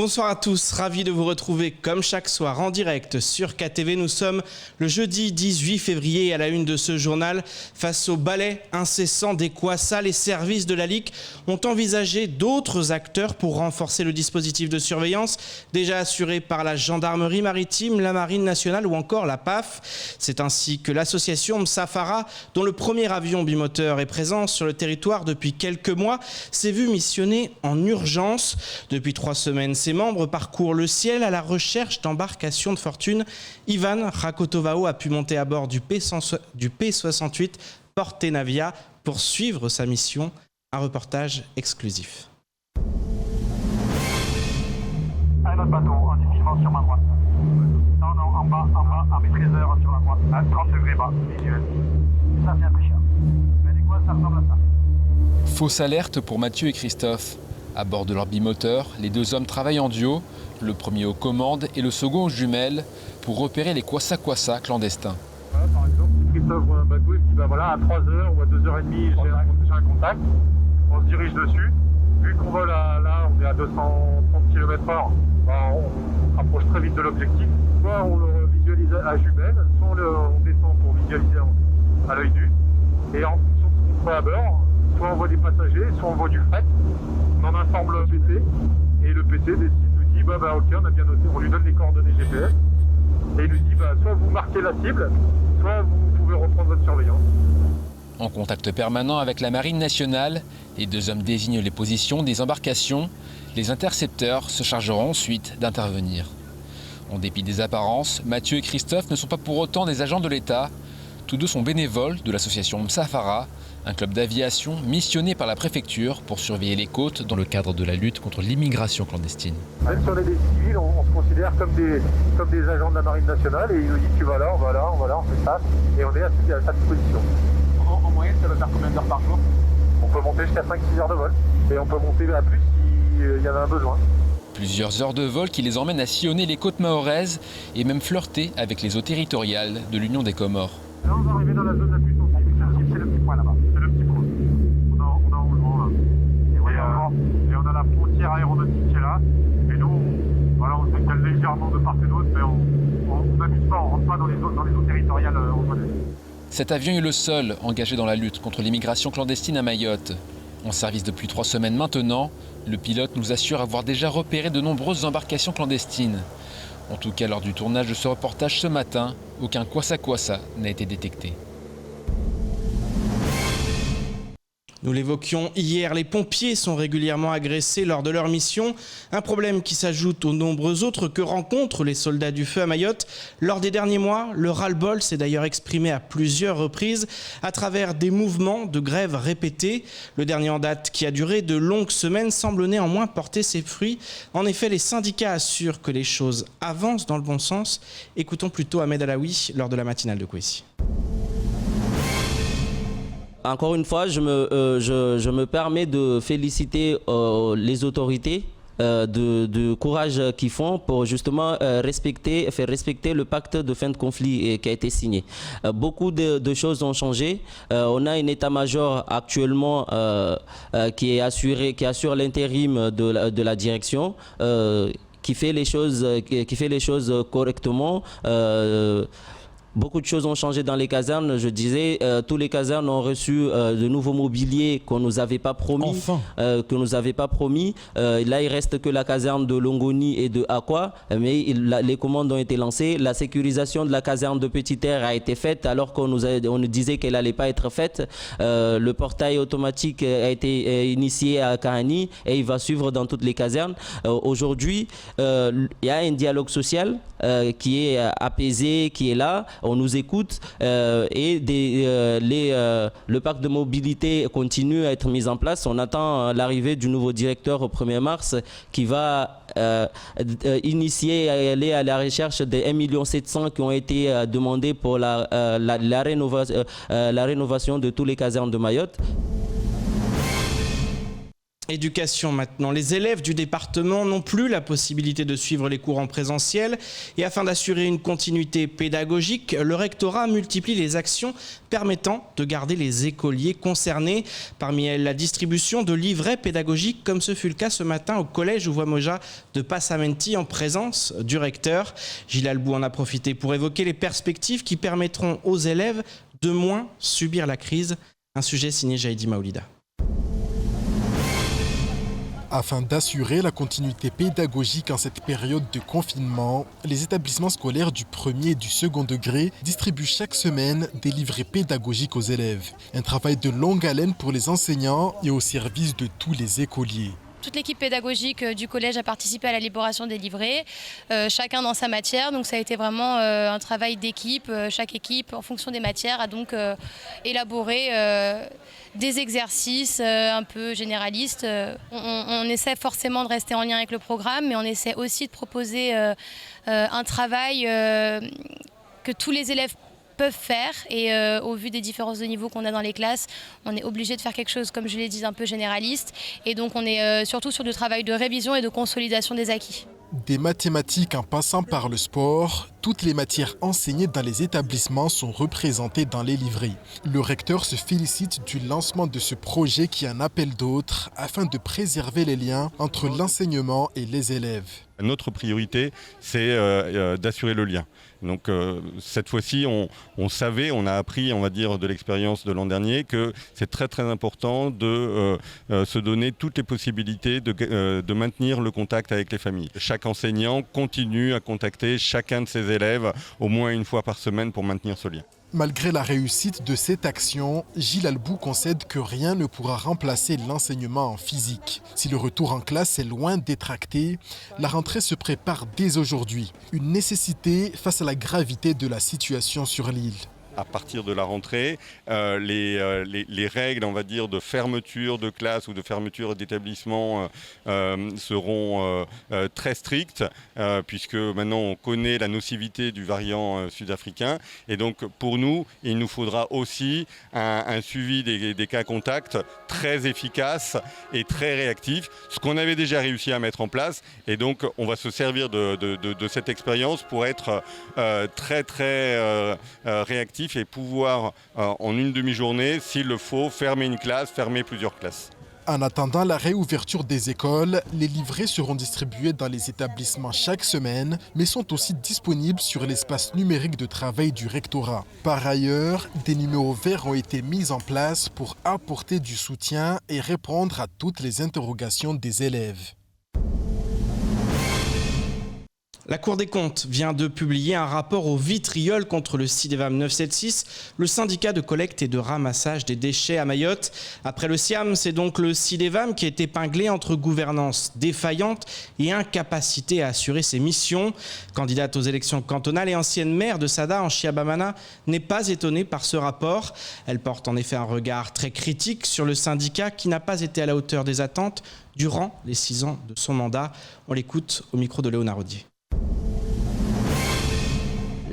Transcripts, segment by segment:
Bonsoir à tous, ravi de vous retrouver comme chaque soir en direct sur KTV. Nous sommes le jeudi 18 février et à la une de ce journal. Face au balai incessant des Kwassa, les services de la LIC ont envisagé d'autres acteurs pour renforcer le dispositif de surveillance déjà assuré par la gendarmerie maritime, la marine nationale ou encore la PAF. C'est ainsi que l'association Msafara, dont le premier avion bimoteur est présent sur le territoire depuis quelques mois, s'est vu missionné en urgence. Depuis 3 semaines, ses membres parcourent le ciel à la recherche d'embarcations de fortune. Ivan Rakotovao a pu monter à bord du P68 Porte Navia pour suivre sa mission. Un reportage exclusif. Un autre bateau, indiquement sur ma droite. Non, en bas, à mes 13 heures sur la droite. À 30 degrés bas, visuel. Ça, c'est un peu cher. Mais quoi, ça ressemble à ça. Fausse alerte pour Mathieu et Christophe. À bord de leur bimoteur, les deux hommes travaillent en duo, le premier aux commandes et le second aux jumelles, pour repérer les Kwassa clandestins. Voilà, par exemple, si Christophe voit un bateau, il dit bah voilà, à 3h ou à 2h30, j'ai un contact, on se dirige dessus. Vu qu'on vole là, on est à 230 km/h, bah, on se rapproche très vite de l'objectif. Soit on le visualise à jumelles, soit on descend pour visualiser à l'œil nu. Et en fonction de ce qu'on fait à bord, soit on voit des passagers, soit on voit du fret. On en informe le PC et le PC nous dit bah ok, on a bien noté, on lui donne les coordonnées GPS et il nous dit bah soit vous marquez la cible, soit vous pouvez reprendre votre surveillance. En contact permanent avec la marine nationale, les deux hommes désignent les positions des embarcations. Les intercepteurs se chargeront ensuite d'intervenir. En dépit des apparences, Mathieu et Christophe ne sont pas pour autant des agents de l'État. Tous deux sont bénévoles de l'association Msafara, un club d'aviation missionné par la préfecture pour surveiller les côtes dans le cadre de la lutte contre l'immigration clandestine. Même si on est des civils, on se considère comme des agents de la marine nationale et il nous dit tu vas là, on va là, on fait ça et on est à sa disposition. En moyenne, ça va faire combien d'heures par jour? On peut monter jusqu'à 5-6 heures de vol et on peut monter à plus s'il y en a un besoin. Plusieurs heures de vol qui les emmènent à sillonner les côtes mahoraises et même flirter avec les eaux territoriales de l'Union des Comores. Là, on va arriver dans la zone la plus sensible, c'est le petit point là-bas, c'est le petit point. On a en vent là. Et on a la frontière aéronautique qui est là. Et nous, on se décale légèrement de part et d'autre, mais on n'abuse pas, on rentre pas dans les eaux territoriales reconnues. Cet avion est le seul engagé dans la lutte contre l'immigration clandestine à Mayotte. En service depuis 3 semaines maintenant, le pilote nous assure avoir déjà repéré de nombreuses embarcations clandestines. En tout cas, lors du tournage de ce reportage ce matin, aucun Kwassa n'a été détecté. Nous l'évoquions hier, les pompiers sont régulièrement agressés lors de leur mission. Un problème qui s'ajoute aux nombreux autres que rencontrent les soldats du feu à Mayotte. Lors des derniers mois, le ras-le-bol s'est d'ailleurs exprimé à plusieurs reprises à travers des mouvements de grève répétés. Le dernier en date, qui a duré de longues semaines, semble néanmoins porter ses fruits. En effet, les syndicats assurent que les choses avancent dans le bon sens. Écoutons plutôt Ahmed Alaoui lors de la matinale de Kwessi. Encore une fois, je me permets de féliciter les autorités du courage qu'ils font pour justement faire respecter le pacte de fin de conflit qui a été signé. Beaucoup de choses ont changé. On a un état-major actuellement qui assure l'intérim de la direction, qui fait les choses correctement. Beaucoup de choses ont changé dans les casernes. Je disais, tous les casernes ont reçu de nouveaux mobiliers qu'on nous avait pas promis. Enfin. Là, il reste que la caserne de Longoni et de Akwa, mais les commandes ont été lancées. La sécurisation de la caserne de Petite-Terre a été faite alors qu'on nous disait qu'elle n'allait pas être faite. Le portail automatique a été initié à Kahani et il va suivre dans toutes les casernes. Aujourd'hui, il y a un dialogue social qui est apaisé, qui est là. On nous écoute et le parc de mobilité continue à être mis en place. On attend l'arrivée du nouveau directeur au 1er mars qui va initier et aller à la recherche des 1,7 million qui ont été demandés pour la rénovation de tous les casernes de Mayotte. Éducation maintenant. Les élèves du département n'ont plus la possibilité de suivre les cours en présentiel et afin d'assurer une continuité pédagogique, le rectorat multiplie les actions permettant de garder les écoliers concernés. Parmi elles, la distribution de livrets pédagogiques comme ce fut le cas ce matin au collège Ouvoimoja de Passamenti en présence du recteur. Gilles Albou en a profité pour évoquer les perspectives qui permettront aux élèves de moins subir la crise. Un sujet signé Jaïdi Maoulida. Afin d'assurer la continuité pédagogique en cette période de confinement, les établissements scolaires du premier et du second degré distribuent chaque semaine des livrets pédagogiques aux élèves. Un travail de longue haleine pour les enseignants et au service de tous les écoliers. Toute l'équipe pédagogique du collège a participé à l'élaboration des livrets, chacun dans sa matière. Donc ça a été vraiment un travail d'équipe. Chaque équipe, en fonction des matières, a donc élaboré des exercices un peu généralistes. On essaie forcément de rester en lien avec le programme, mais on essaie aussi de proposer un travail que tous les élèves peuvent faire et au vu des différences de niveau qu'on a dans les classes, on est obligé de faire quelque chose, comme je l'ai dit, un peu généraliste, et donc on est surtout sur du travail de révision et de consolidation des acquis. Des mathématiques en passant par le sport, toutes les matières enseignées dans les établissements sont représentées dans les livrets. Le recteur se félicite du lancement de ce projet qui en appelle d'autres afin de préserver les liens entre l'enseignement et les élèves. Notre priorité, c'est d'assurer le lien. Donc cette fois-ci, on savait, on a appris, on va dire, de l'expérience de l'an dernier que c'est très très important de se donner toutes les possibilités de maintenir le contact avec les familles. Chaque enseignant continue à contacter chacun de ses élèves au moins une fois par semaine pour maintenir ce lien. Malgré la réussite de cette action, Gilles Albou concède que rien ne pourra remplacer l'enseignement en physique. Si le retour en classe est loin d'être acté, la rentrée se prépare dès aujourd'hui. Une nécessité face à la gravité de la situation sur l'île. À partir de la rentrée, les règles, on va dire, de fermeture de classe ou de fermeture d'établissement seront très strictes, puisque maintenant on connaît la nocivité du variant sud-africain. Et donc pour nous, il nous faudra aussi un suivi des cas contacts très efficace et très réactif, ce qu'on avait déjà réussi à mettre en place. Et donc on va se servir de cette expérience pour être très réactif et pouvoir, en une demi-journée, s'il le faut, fermer une classe, fermer plusieurs classes. En attendant la réouverture des écoles, les livrets seront distribués dans les établissements chaque semaine, mais sont aussi disponibles sur l'espace numérique de travail du rectorat. Par ailleurs, des numéros verts ont été mis en place pour apporter du soutien et répondre à toutes les interrogations des élèves. La Cour des comptes vient de publier un rapport au vitriol contre le CIDEVAM 976, le syndicat de collecte et de ramassage des déchets à Mayotte. Après le SIAM, c'est donc le CIDEVAM qui est épinglé entre gouvernance défaillante et incapacité à assurer ses missions. Candidate aux élections cantonales et ancienne maire de Sada en Chiabamana n'est pas étonnée par ce rapport. Elle porte en effet un regard très critique sur le syndicat qui n'a pas été à la hauteur des attentes durant les 6 ans de son mandat. On l'écoute au micro de Léonard Rodier.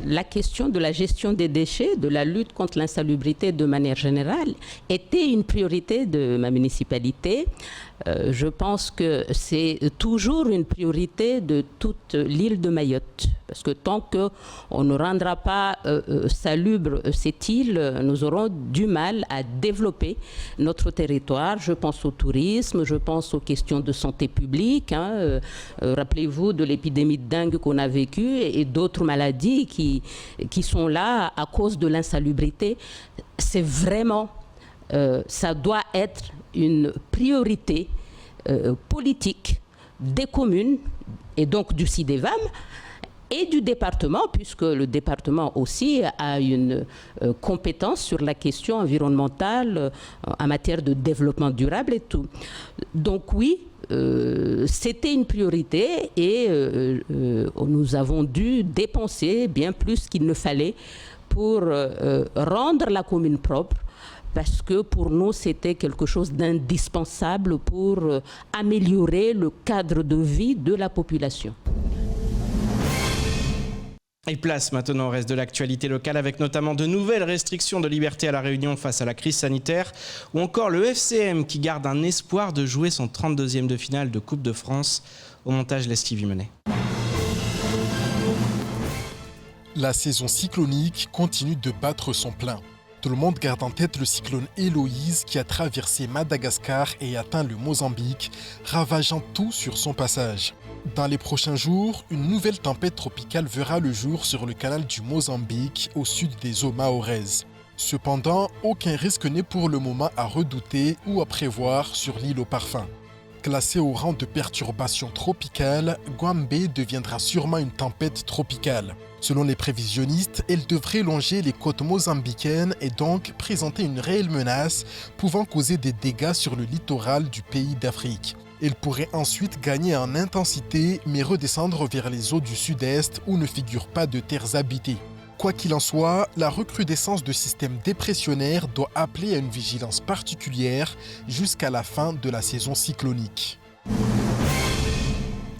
La question de la gestion des déchets, de la lutte contre l'insalubrité de manière générale, était une priorité de ma municipalité. Je pense que c'est toujours une priorité de toute l'île de Mayotte. Parce que tant qu'on ne rendra pas salubre cette île, nous aurons du mal à développer notre territoire. Je pense au tourisme, je pense aux questions de santé publique. Rappelez-vous de l'épidémie de dengue qu'on a vécue et d'autres maladies qui sont là à cause de l'insalubrité. C'est vraiment, ça doit être une priorité politique des communes et donc du CIDEVAM et du département, puisque le département aussi a une compétence sur la question environnementale en matière de développement durable et tout. Donc oui, c'était une priorité et nous avons dû dépenser bien plus qu'il ne fallait pour rendre la commune propre, parce que pour nous, c'était quelque chose d'indispensable pour améliorer le cadre de vie de la population. Et place maintenant au reste de l'actualité locale avec notamment de nouvelles restrictions de liberté à La Réunion face à la crise sanitaire ou encore le FCM qui garde un espoir de jouer son 32e de finale de Coupe de France. Au montage, Stevie Menet. La saison cyclonique continue de battre son plein. Tout le monde garde en tête le cyclone Héloïse qui a traversé Madagascar et atteint le Mozambique, ravageant tout sur son passage. Dans les prochains jours, une nouvelle tempête tropicale verra le jour sur le canal du Mozambique, au sud des eaux mahoraises. Cependant, aucun risque n'est pour le moment à redouter ou à prévoir sur l'île au parfum. Classée au rang de perturbation tropicale, Gwambé deviendra sûrement une tempête tropicale. Selon les prévisionnistes, elle devrait longer les côtes mozambicaines et donc présenter une réelle menace pouvant causer des dégâts sur le littoral du pays d'Afrique. Elle pourrait ensuite gagner en intensité mais redescendre vers les eaux du sud-est où ne figurent pas de terres habitées. Quoi qu'il en soit, la recrudescence de systèmes dépressionnaires doit appeler à une vigilance particulière jusqu'à la fin de la saison cyclonique.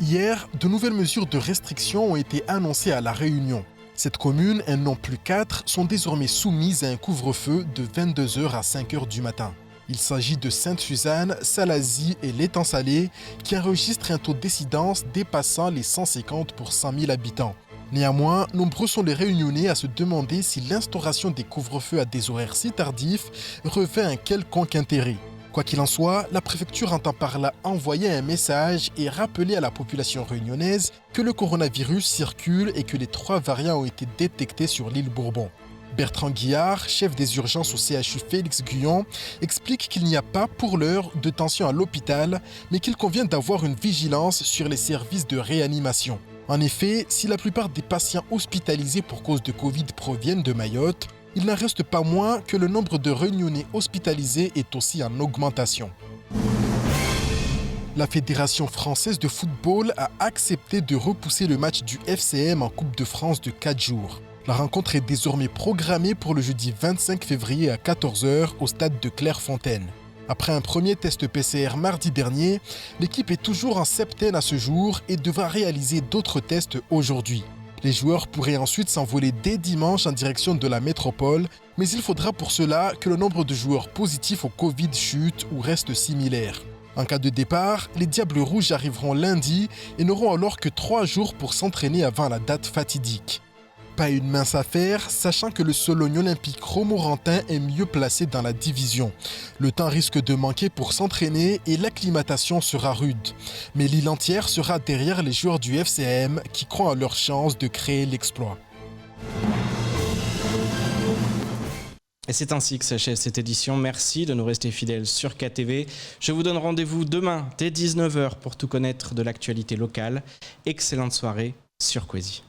Hier, de nouvelles mesures de restriction ont été annoncées à La Réunion. Cette commune, et non plus 4, sont désormais soumises à un couvre-feu de 22h à 5h du matin. Il s'agit de Sainte-Suzanne, Salazie et l'Étang Salé qui enregistrent un taux d'incidence dépassant les 150 pour 100 000 habitants. Néanmoins, nombreux sont les Réunionnais à se demander si l'instauration des couvre-feux à des horaires si tardifs revêt un quelconque intérêt. Quoi qu'il en soit, la préfecture entend par là envoyer un message et rappeler à la population réunionnaise que le coronavirus circule et que les 3 variants ont été détectés sur l'île Bourbon. Bertrand Guillard, chef des urgences au CHU Félix-Guyon, explique qu'il n'y a pas pour l'heure de tension à l'hôpital, mais qu'il convient d'avoir une vigilance sur les services de réanimation. En effet, si la plupart des patients hospitalisés pour cause de Covid proviennent de Mayotte, il n'en reste pas moins que le nombre de Réunionnais hospitalisés est aussi en augmentation. La Fédération française de football a accepté de repousser le match du FCM en Coupe de France de 4 jours. La rencontre est désormais programmée pour le jeudi 25 février à 14h au stade de Clairefontaine. Après un premier test PCR mardi dernier, l'équipe est toujours en septaine à ce jour et devra réaliser d'autres tests aujourd'hui. Les joueurs pourraient ensuite s'envoler dès dimanche en direction de la métropole, mais il faudra pour cela que le nombre de joueurs positifs au Covid chute ou reste similaire. En cas de départ, les Diables Rouges arriveront lundi et n'auront alors que 3 jours pour s'entraîner avant la date fatidique. Pas une mince affaire, sachant que le Sologne olympique romorantin est mieux placé dans la division. Le temps risque de manquer pour s'entraîner et l'acclimatation sera rude. Mais l'île entière sera derrière les joueurs du FCM qui croient en leur chance de créer l'exploit. Et c'est ainsi que s'achève cette édition. Merci de nous rester fidèles sur KTV. Je vous donne rendez-vous demain dès 19h pour tout connaître de l'actualité locale. Excellente soirée sur Kwezi.